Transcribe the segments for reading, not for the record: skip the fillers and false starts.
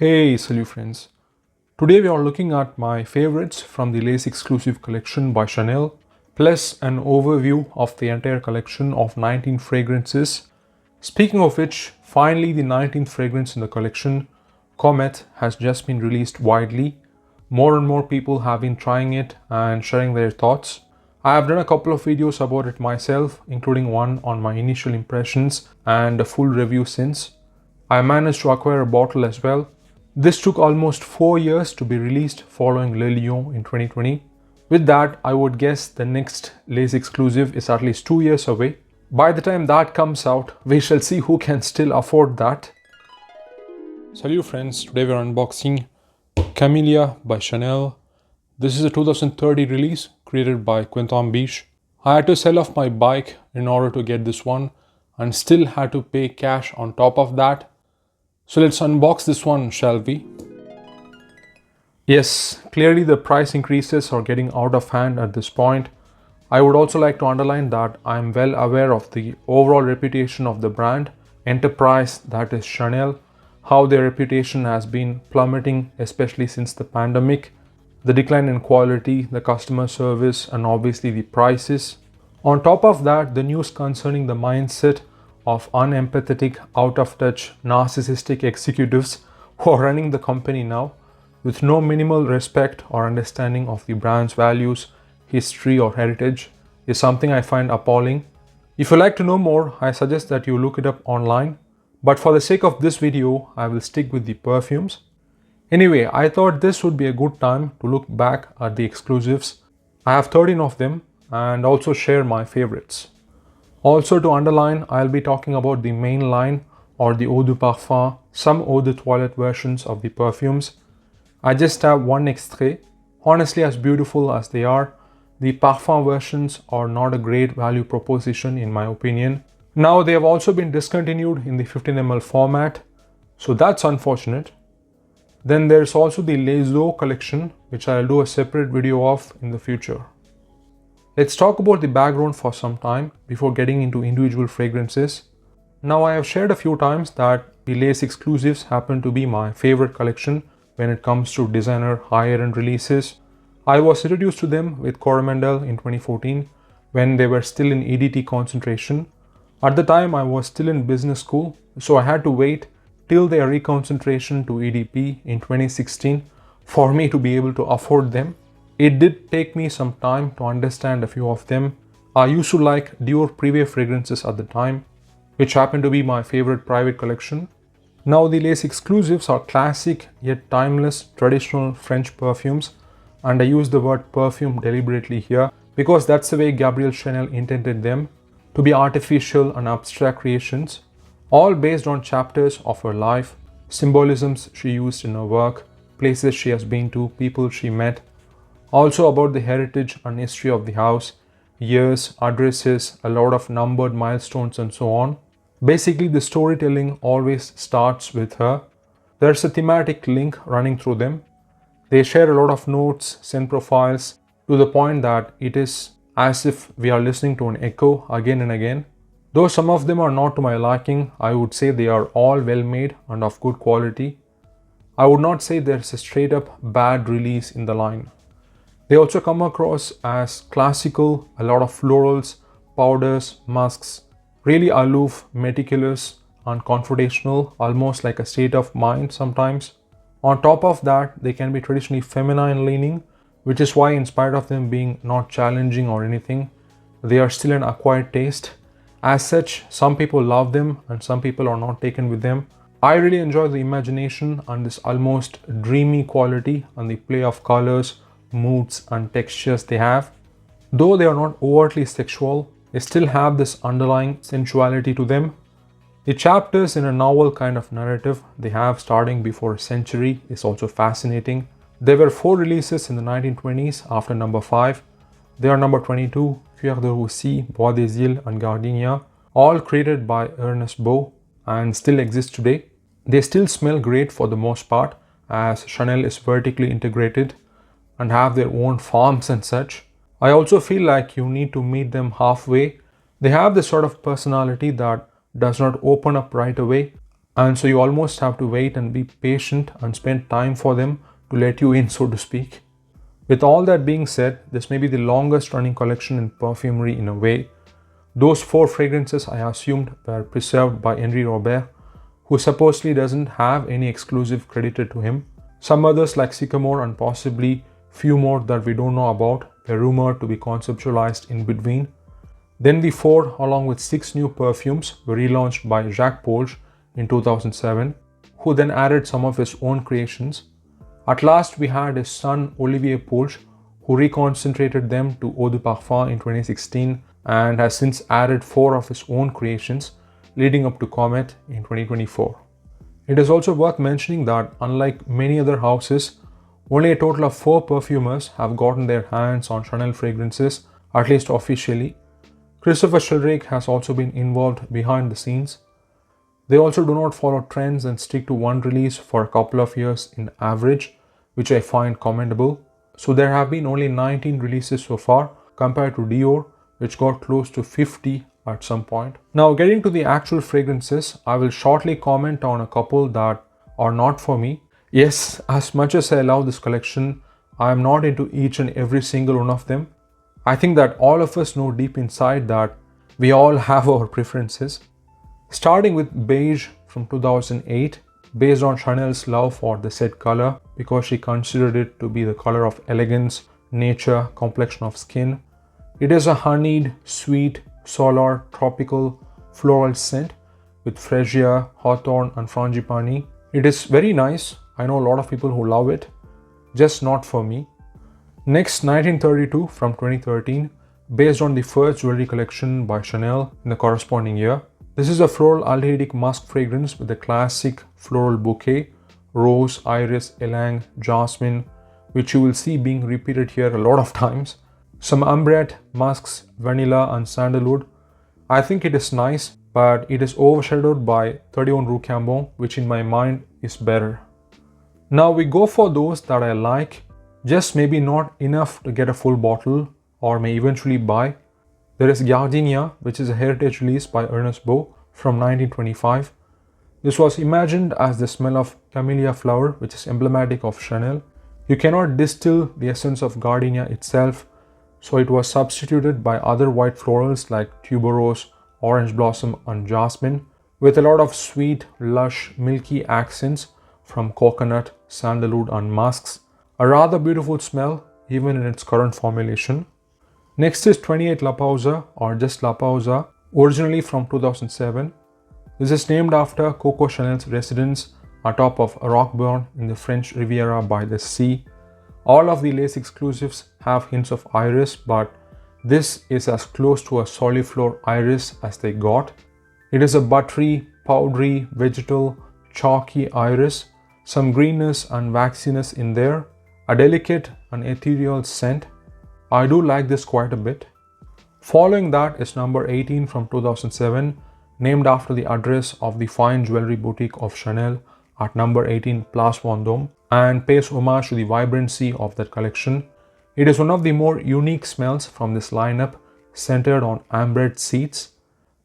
Hey, Salut Friends. Today we are looking at my favorites from the Les Exclusive collection by Chanel, plus an overview of the entire collection of 19 fragrances. Speaking of which, finally the 19th fragrance in the collection, Comet, has just been released widely. More and more people have been trying it and sharing their thoughts. I have done a couple of videos about it myself, including one on my initial impressions and a full review since. I managed to acquire a bottle as well. This took almost 4 years to be released following Le Lion in 2020. With that, I would guess the next Les Exclusive is at least 2 years away. By the time that comes out, we shall see who can still afford that. Salut friends, today we are unboxing Camellia by Chanel. This is a 2030 release created by Quentin Biche. I had to sell off my bike in order to get this one and still had to pay cash on top of that. So let's unbox this one, shall we? Yes, clearly the price increases are getting out of hand at this point. I would also like to underline that I am well aware of the overall reputation of the brand, enterprise that is Chanel, how their reputation has been plummeting, especially since the pandemic, the decline in quality, the customer service, and obviously the prices. On top of that, the news concerning the mindset of unempathetic, out-of-touch, narcissistic executives who are running the company now with no minimal respect or understanding of the brand's values, history or heritage is something I find appalling. If you like to know more, I suggest that you look it up online, but for the sake of this video, I will stick with the perfumes. Anyway, I thought this would be a good time to look back at the exclusives. I have 13 of them and also share my favorites. Also to underline, I'll be talking about the main line or the eau de parfum, some eau de toilette versions of the perfumes. I just have one extrait. Honestly, as beautiful as they are, the parfum versions are not a great value proposition in my opinion. Now they have also been discontinued in the 15 ml format, so that's unfortunate. Then there's also the Les Eaux collection, which I'll do a separate video of in the future. Let's talk about the background for some time before getting into individual fragrances. Now I have shared a few times that the Les Exclusives happen to be my favorite collection when it comes to designer higher end releases. I was introduced to them with Coromandel in 2014 when they were still in EDT concentration. At the time I was still in business school, so I had to wait till their reconcentration to EDP in 2016 for me to be able to afford them. It did take me some time to understand a few of them. I used to like Dior Privé fragrances at the time, which happened to be my favorite private collection. Now the Les Exclusives are classic yet timeless traditional French perfumes, and I use the word perfume deliberately here because that's the way Gabrielle Chanel intended them, to be artificial and abstract creations, all based on chapters of her life, symbolisms she used in her work, places she has been to, people she met. Also about the heritage and history of the house, years, addresses, a lot of numbered milestones and so on. Basically the storytelling always starts with her. There's a thematic link running through them. They share a lot of notes, scent profiles, to the point that it is as if we are listening to an echo again and again. Though some of them are not to my liking, I would say they are all well made and of good quality. I would not say there's a straight up bad release in the line. They also come across as classical, a lot of florals, powders, musks, really aloof, meticulous and confrontational, almost like a state of mind sometimes. On top of that, they can be traditionally feminine leaning, which is why in spite of them being not challenging or anything, they are still an acquired taste. As such, some people love them and some people are not taken with them. I really enjoy the imagination and this almost dreamy quality and the play of colors, moods and textures they have. Though they are not overtly sexual, they still have this underlying sensuality to them. The chapters in a novel kind of narrative they have starting before a century is also fascinating. There were 4 releases in the 1920s after number 5. They are number 22, Cuir de Russie, Bodyzal and Gardenia, all created by Ernest Beau and still exist today. They still smell great for the most part, as Chanel is vertically integrated and have their own farms and such. I also feel like you need to meet them halfway. They have this sort of personality that does not open up right away. And so you almost have to wait and be patient and spend time for them to let you in, so to speak. With all that being said, this may be the longest running collection in perfumery in a way. Those 4 fragrances I assumed were preserved by Henri Robert, who supposedly doesn't have any exclusive credited to him. Some others like Sycomore and possibly few more that we don't know about were rumored to be conceptualized in between. Then the 4 along with 6 new perfumes were relaunched by Jacques Polge in 2007, who then added some of his own creations. At last we had his son Olivier Polge, who reconcentrated them to Eau de Parfum in 2016 and has since added 4 of his own creations, leading up to Comet in 2024. It is also worth mentioning that unlike many other houses, only a total of 4 perfumers have gotten their hands on Chanel fragrances, at least officially. Christopher Sheldrake has also been involved behind the scenes. They also do not follow trends and stick to one release for a couple of years in average, which I find commendable. So there have been only 19 releases so far compared to Dior, which got close to 50 at some point. Now getting to the actual fragrances, I will shortly comment on a couple that are not for me. Yes, as much as I love this collection, I am not into each and every single one of them. I think that all of us know deep inside that we all have our preferences. Starting with Beige from 2008, based on Chanel's love for the said color because she considered it to be the color of elegance, nature, complexion of skin. It is a honeyed, sweet, solar, tropical, floral scent with freesia, hawthorn and frangipani. It is very nice. I know a lot of people who love it, just not for me. Next, 1932 from 2013, based on the first jewelry collection by Chanel in the corresponding year. This is a floral aldehydic musk fragrance with a classic floral bouquet, rose, iris, ylang, jasmine, which you will see being repeated here a lot of times. Some ambrette, musks, vanilla and sandalwood. I think it is nice, but it is overshadowed by 31 Rue Cambon, which in my mind is better. Now we go for those that I like, just maybe not enough to get a full bottle or may eventually buy. There is Gardenia, which is a heritage release by Ernest Beau from 1925. This was imagined as the smell of camellia flower, which is emblematic of Chanel. You cannot distill the essence of gardenia itself, so it was substituted by other white florals like tuberose, orange blossom and jasmine, with a lot of sweet, lush, milky accents from coconut, sandalwood and musks. A rather beautiful smell even in its current formulation. Next is 28 La Pausa or just La Pausa, originally from 2007. This is named after Coco Chanel's residence atop of Roquebrune in the French Riviera by the sea. All of the Les Exclusifs have hints of iris, but this is as close to a soliflor iris as they got. It is a buttery, powdery, vegetal, chalky iris, some greenness and waxiness in there, a delicate and ethereal scent. I do like this quite a bit. Following that is number 18 from 2007, named after the address of the fine jewelry boutique of Chanel at number 18 Place Vendôme, and pays homage to the vibrancy of that collection. It is one of the more unique smells from this lineup, centered on ambrette seeds.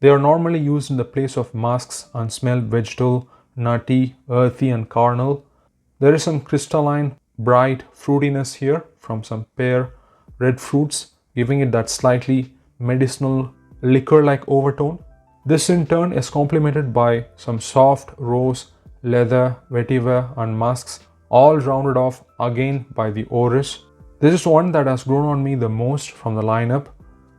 They are normally used in the place of musks and smell vegetal, nutty, earthy and carnal. There is some crystalline, bright fruitiness here from some pear, red fruits, giving it that slightly medicinal, liquor-like overtone. This in turn is complemented by some soft rose, leather, vetiver and musks, all rounded off again by the orris. This is one that has grown on me the most from the lineup.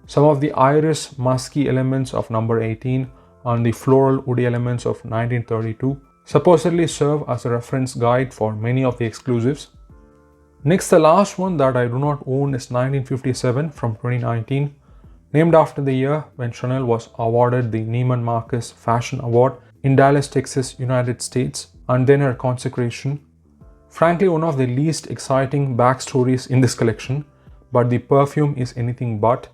Some of the iris musky elements of number 18 and the floral woody elements of 1932 supposedly serve as a reference guide for many of the exclusives. Next, the last one that I do not own is 1957 from 2019, named after the year when Chanel was awarded the Neiman Marcus Fashion Award in Dallas, Texas, United States, and then her consecration. Frankly, one of the least exciting backstories in this collection, but the perfume is anything but.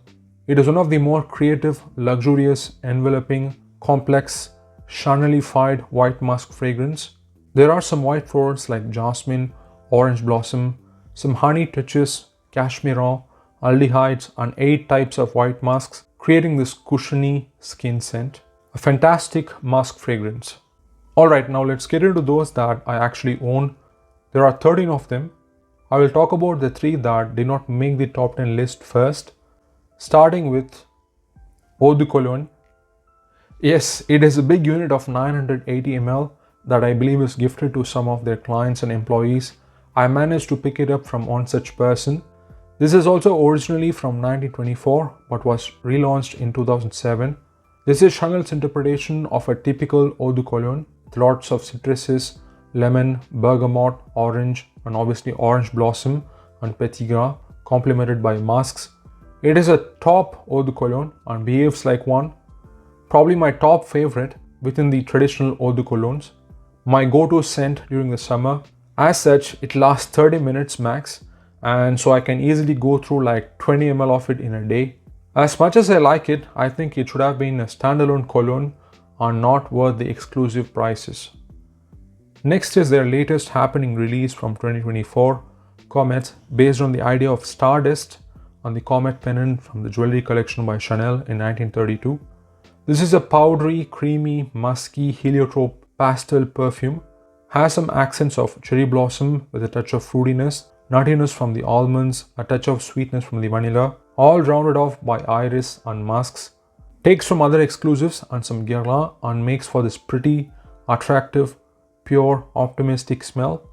It is one of the more creative, luxurious, enveloping, complex, Chanelified white musk fragrance. There are some white florals like jasmine, orange blossom, some honey touches, cashmere, aldehydes and 8 types of white musks, creating this cushiony skin scent. A fantastic musk fragrance. Alright, now let's get into those that I actually own. There are 13 of them. I will talk about the 3 that did not make the top 10 list first, starting with Eau de Cologne. Yes, it is a big unit of 980 ml that I believe is gifted to some of their clients and employees. I managed to pick it up from one such person. This is also originally from 1924 but was relaunched in 2007. This is Chanel's interpretation of a typical Eau de Cologne with lots of citruses, lemon, bergamot, orange, and obviously orange blossom and petit gras, complemented by musks. It is a top Eau de Cologne and behaves like one. Probably my top favorite within the traditional Eau de Colognes. My go-to scent during the summer. As such, it lasts 30 minutes max, and so I can easily go through like 20 ml of it in a day. As much as I like it, I think it should have been a standalone cologne and not worth the exclusive prices. Next is their latest happening release from 2024, Comet, based on the idea of stardust on the Comet pennant from the jewelry collection by Chanel in 1932. This is a powdery, creamy, musky, heliotrope pastel perfume. Has some accents of cherry blossom with a touch of fruitiness, nuttiness from the almonds, a touch of sweetness from the vanilla, all rounded off by iris and musks. Takes from other exclusives and some guerlain and makes for this pretty, attractive, pure, optimistic smell.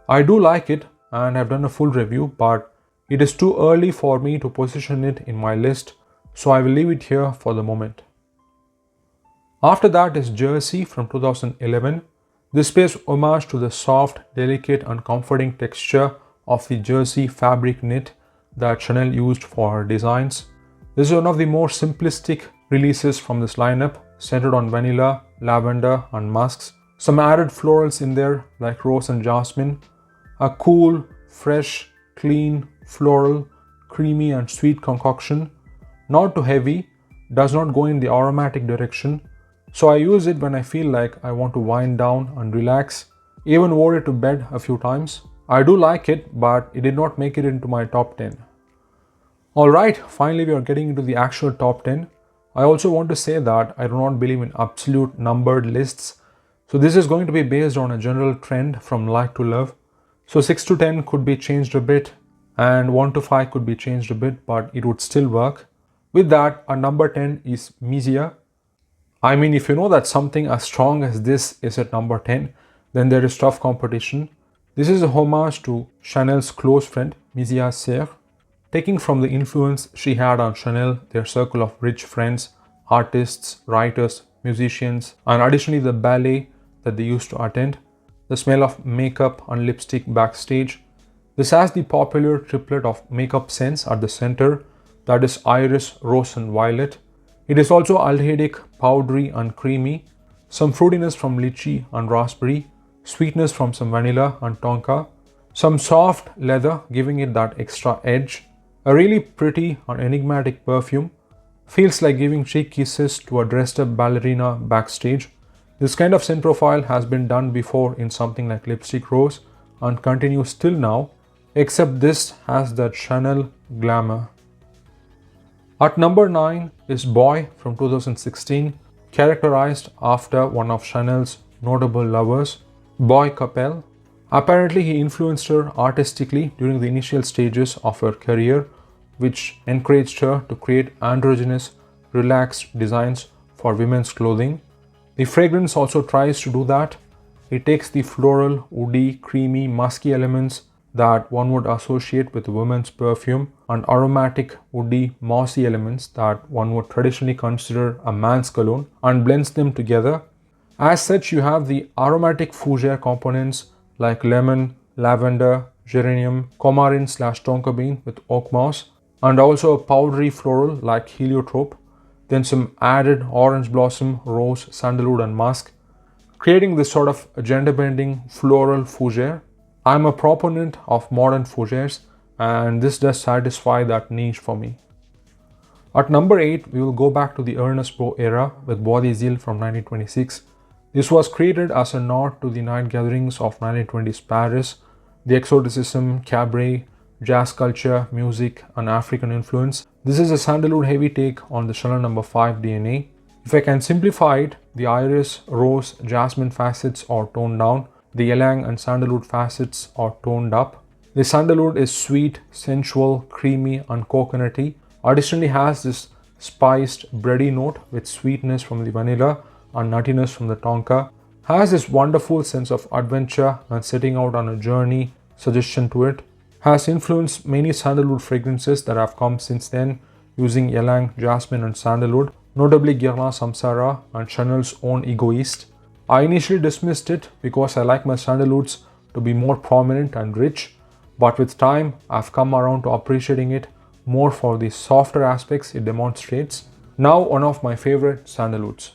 I do like it and have done a full review, but it is too early for me to position it in my list, so I will leave it here for the moment. After that is Jersey from 2011. This pays homage to the soft, delicate and comforting texture of the jersey fabric knit that Chanel used for her designs. This is one of the more simplistic releases from this lineup, centered on vanilla, lavender and musks. Some added florals in there like rose and jasmine. A cool, fresh, clean, floral, creamy and sweet concoction. Not too heavy, does not go in the aromatic direction. So I use it when I feel like I want to wind down and relax. Even wore it to bed a few times. I do like it, but it did not make it into my top 10. Alright, finally we are getting into the actual top 10. I also want to say that I do not believe in absolute numbered lists. So this is going to be based on a general trend from like to love. So 6 to 10 could be changed a bit and 1 to 5 could be changed a bit, but it would still work. With that, our number 10 is Misia. I mean, if you know that something as strong as this is at number 10, then there is tough competition. This is a homage to Chanel's close friend, Misia Serre, taking from the influence she had on Chanel, their circle of rich friends, artists, writers, musicians, and additionally the ballet that they used to attend, the smell of makeup and lipstick backstage. This has the popular triplet of makeup scents at the center, that is iris, rose and violet. It is also aldehydic, powdery and creamy, some fruitiness from lychee and raspberry, sweetness from some vanilla and tonka, some soft leather giving it that extra edge, a really pretty and enigmatic perfume, feels like giving cheek kisses to a dressed up ballerina backstage. This kind of scent profile has been done before in something like Lipstick Rose and continues till now, except this has that Chanel glamour. At number 9 is Boy from 2016, characterized after one of Chanel's notable lovers, Boy Capel. Apparently he influenced her artistically during the initial stages of her career, which encouraged her to create androgynous, relaxed designs for women's clothing. The fragrance also tries to do that. It takes the floral, woody, creamy, musky elements that one would associate with a woman's perfume and aromatic, woody, mossy elements that one would traditionally consider a man's cologne and blends them together. As such, you have the aromatic fougere components like lemon, lavender, geranium, coumarin/tonka bean with oak moss, and also a powdery floral like heliotrope, then some added orange blossom, rose, sandalwood and musk, creating this sort of gender-bending floral fougere. I'm a proponent of modern fougères and this does satisfy that niche for me. At number 8, we will go back to the Ernest Beau era with Bodyzal from 1926. This was created as a nod to the night gatherings of 1920s Paris, the exoticism, cabaret, jazz culture, music and African influence. This is a sandalwood heavy take on the Chanel No. 5 DNA. If I can simplify it, the iris, rose, jasmine facets are toned down, the ylang and sandalwood facets are toned up. The sandalwood is sweet, sensual, creamy and coconutty. Additionally has this spiced bready note with sweetness from the vanilla and nuttiness from the tonka. Has this wonderful sense of adventure and setting out on a journey suggestion to it. Has influenced many sandalwood fragrances that have come since then using ylang, jasmine and sandalwood, notably Guerlain Samsara and Chanel's own Egoist. I initially dismissed it because I like my sandalwoods to be more prominent and rich, but with time I've come around to appreciating it more for the softer aspects it demonstrates. Now one of my favorite sandalwoods.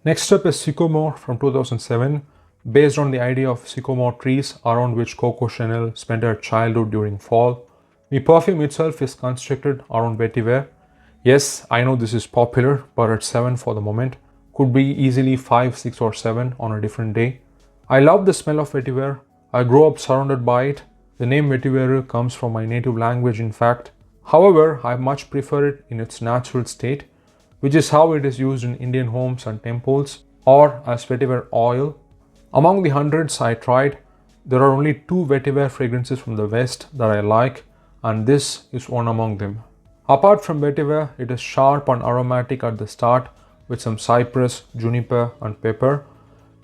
Next up is Sycomore from 2007, based on the idea of sycamore trees around which Coco Chanel spent her childhood during fall. The perfume itself is constructed around vetiver. Yes, I know this is popular, but at 7 for the moment. Could be easily 5, 6 or 7 on a different day. I love the smell of vetiver. I grew up surrounded by it. The name vetiver comes from my native language in fact. However, I much prefer it in its natural state, which is how it is used in Indian homes and temples or as vetiver oil. Among the hundreds I tried, there are only 2 vetiver fragrances from the West that I like, and this is one among them. Apart from vetiver, it is sharp and aromatic at the start with some cypress, juniper and pepper,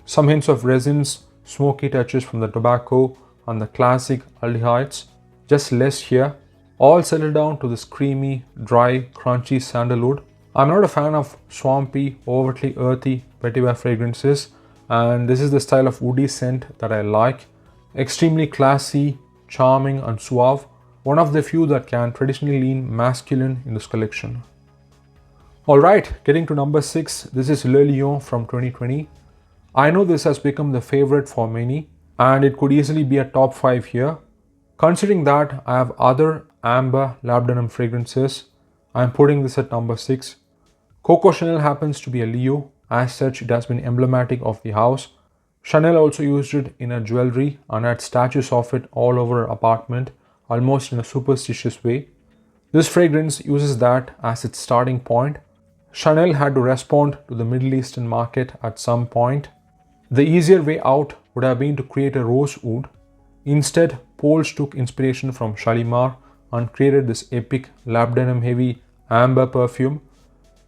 some hints of resins, smoky touches from the tobacco and the classic aldehydes, just less here. All settle down to this creamy, dry, crunchy sandalwood. I'm not a fan of swampy, overtly earthy vetiver fragrances, and this is the style of woody scent that I like. Extremely classy, charming and suave. One of the few that can traditionally lean masculine in this collection. Alright, getting to number 6, this is Le Lion from 2020. I know this has become the favorite for many and it could easily be a top 5 here. Considering that I have other amber labdanum fragrances, I am putting this at number 6. Coco Chanel happens to be a Leo, as such it has been emblematic of the house. Chanel also used it in her jewelry and had statues of it all over her apartment, almost in a superstitious way. This fragrance uses that as its starting point. Chanel had to respond to the Middle Eastern market at some point. The easier way out would have been to create a rose oud. Instead, Poles took inspiration from Shalimar and created this epic labdanum heavy amber perfume.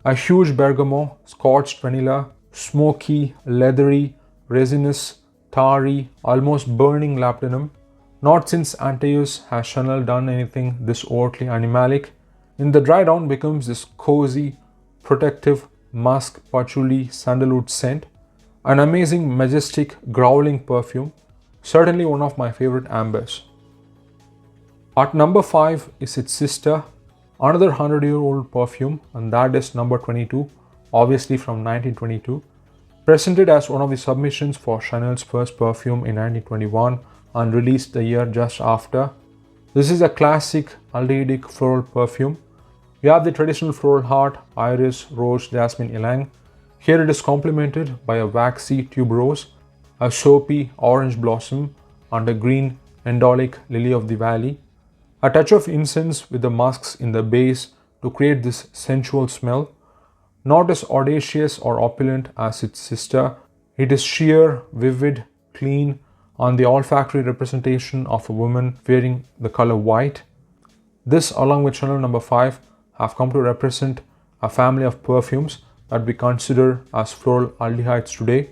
A huge bergamot, scorched vanilla, smoky, leathery, resinous, tarry, almost burning labdanum. Not since Antaeus has Chanel done anything this overtly animalic. In the dry down becomes this cozy, protective, musk, patchouli, sandalwood scent. An amazing, majestic, growling perfume. Certainly one of my favorite ambers. At number 5 is its sister, another 100-year-old perfume, and that is number 22, obviously from 1922. Presented as one of the submissions for Chanel's first perfume in 1921 and released the year just after. This is a classic aldehydic floral perfume. You have the traditional floral heart, iris, rose, jasmine, ylang. Here it is complemented by a waxy tuberose, a soapy orange blossom, and a green endolic lily of the valley. A touch of incense with the musks in the base to create this sensual smell. Not as audacious or opulent as its sister, it is sheer, vivid, clean, and the olfactory representation of a woman wearing the color white. This, along with Chanel number 5, have come to represent a family of perfumes that we consider as floral aldehydes today.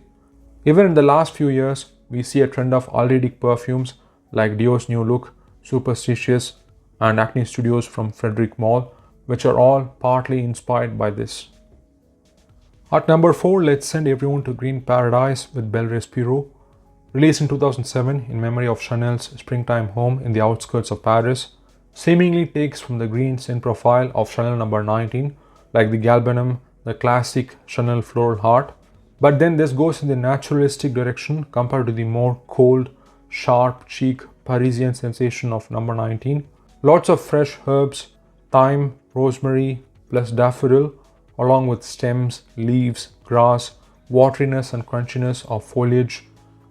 Even in the last few years, we see a trend of aldehydic perfumes like Dior's New Look, Superstitious, and Acne Studios from Frederic Malle, which are all partly inspired by this. At number 4, let's send everyone to Green Paradise with Belle Respiro. Released in 2007 in memory of Chanel's springtime home in the outskirts of Paris, seemingly takes from the green scent profile of Chanel number 19, like the galbanum, the classic Chanel floral heart. But then this goes in the naturalistic direction compared to the more cold, sharp cheek Parisian sensation of number 19. Lots of fresh herbs, thyme, rosemary, plus daffodil, along with stems, leaves, grass, wateriness and crunchiness of foliage.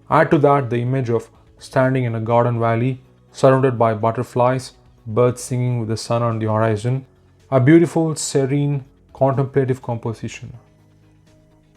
Add to that the image of standing in a garden valley, surrounded by butterflies, birds singing with the sun on the horizon. A beautiful, serene, contemplative composition.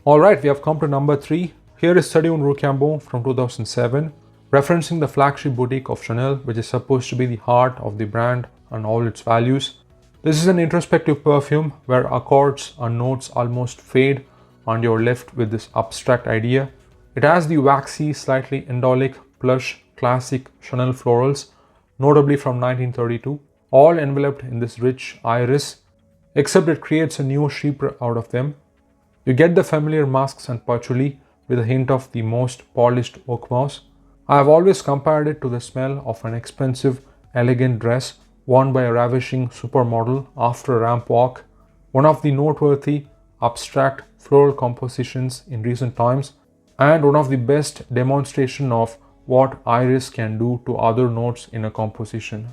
Alright, we have come to number 3. Here is Salut Rue Cambon from 2007, referencing the flagship boutique of Chanel, which is supposed to be the heart of the brand and all its values. This is an introspective perfume where accords and notes almost fade and you're left with this abstract idea. It has the waxy, slightly indolic, plush, classic Chanel florals, notably from 1932, all enveloped in this rich iris, except it creates a new chypre out of them. You get the familiar musks and patchouli with a hint of the most polished oak moss. I have always compared it to the smell of an expensive, elegant dress worn by a ravishing supermodel after a ramp walk, one of the noteworthy, abstract floral compositions in recent times, and one of the best demonstration of what iris can do to other notes in a composition.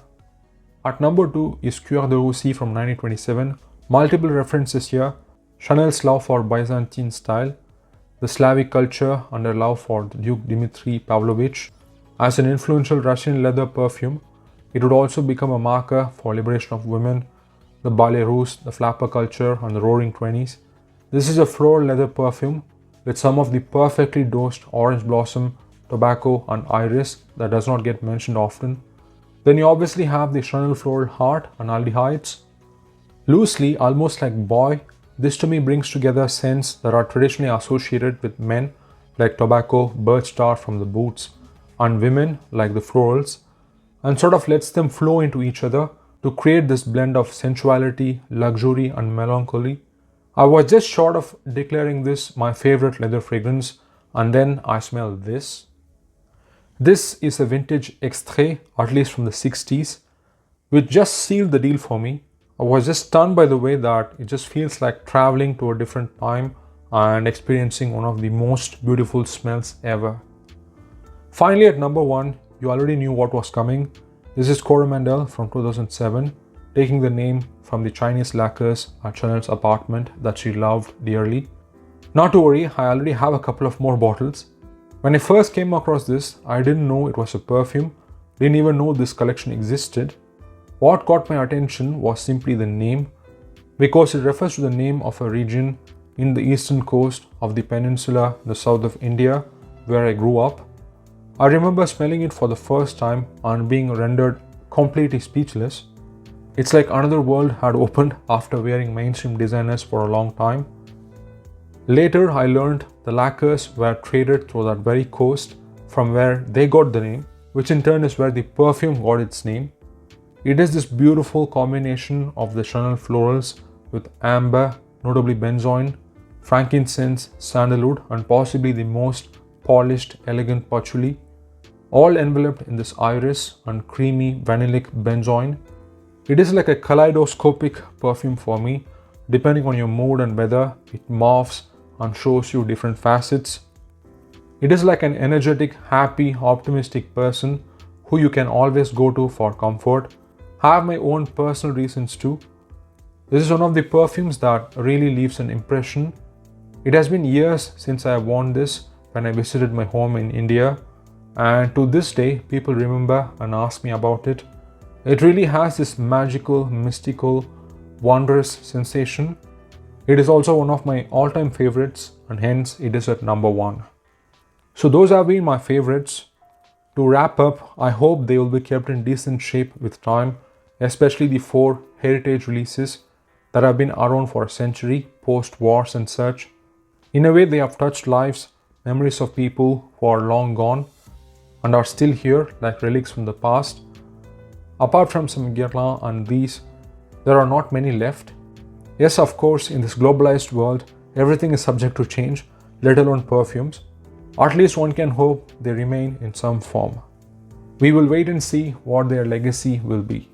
At number 2 is Cuir de Russie from 1927. Multiple references here: Chanel's love for Byzantine style, the Slavic culture and her love for Duke Dmitry Pavlovich. As an influential Russian leather perfume, it would also become a marker for liberation of women, the ballet russe, the flapper culture and the roaring 20s. This is a floral leather perfume with some of the perfectly dosed orange blossom, tobacco and iris that does not get mentioned often. Then you obviously have the Chanel floral heart and aldehydes. Loosely, almost like boy, this to me brings together scents that are traditionally associated with men like tobacco, birch tar from the boots, and women like the florals, and sort of lets them flow into each other to create this blend of sensuality, luxury and melancholy. I was just short of declaring this my favorite leather fragrance, and then I smell this. This is a vintage extrait, at least from the 60s, which just sealed the deal for me. I was just stunned by the way that it just feels like traveling to a different time and experiencing one of the most beautiful smells ever. Finally, at number 1, you already knew what was coming. This is Coromandel from 2007, taking the name from the Chinese lacquers at Chanel's apartment that she loved dearly. Not to worry, I already have a couple of more bottles. When I first came across this, I didn't know it was a perfume, didn't even know this collection existed. What caught my attention was simply the name, because it refers to the name of a region in the eastern coast of the peninsula in the south of India, where I grew up. I remember smelling it for the first time and being rendered completely speechless. It's like another world had opened after wearing mainstream designers for a long time. Later, I learned the lacquers were traded through that very coast from where they got the name, which in turn is where the perfume got its name. It is this beautiful combination of the Chanel florals with amber, notably benzoin, frankincense, sandalwood, and possibly the most polished, elegant patchouli, all enveloped in this iris and creamy vanillic benzoin. It is like a kaleidoscopic perfume for me. Depending on your mood and weather, it morphs and shows you different facets. It is like an energetic, happy, optimistic person who you can always go to for comfort. I have my own personal reasons too. This is one of the perfumes that really leaves an impression. It has been years since I have worn this when I visited my home in India, and to this day people remember and ask me about it. It really has this magical, mystical, wondrous sensation. It is also one of my all-time favorites, and hence it is at number 1. So those have been my favorites. To wrap up, I hope they will be kept in decent shape with time, especially the 4 heritage releases that have been around for a century, post-wars and such. In a way, they have touched lives, memories of people who are long gone and are still here like relics from the past. Apart from some Guerlain and these, there are not many left. Yes, of course, in this globalized world, everything is subject to change, let alone perfumes. At least one can hope they remain in some form. We will wait and see what their legacy will be.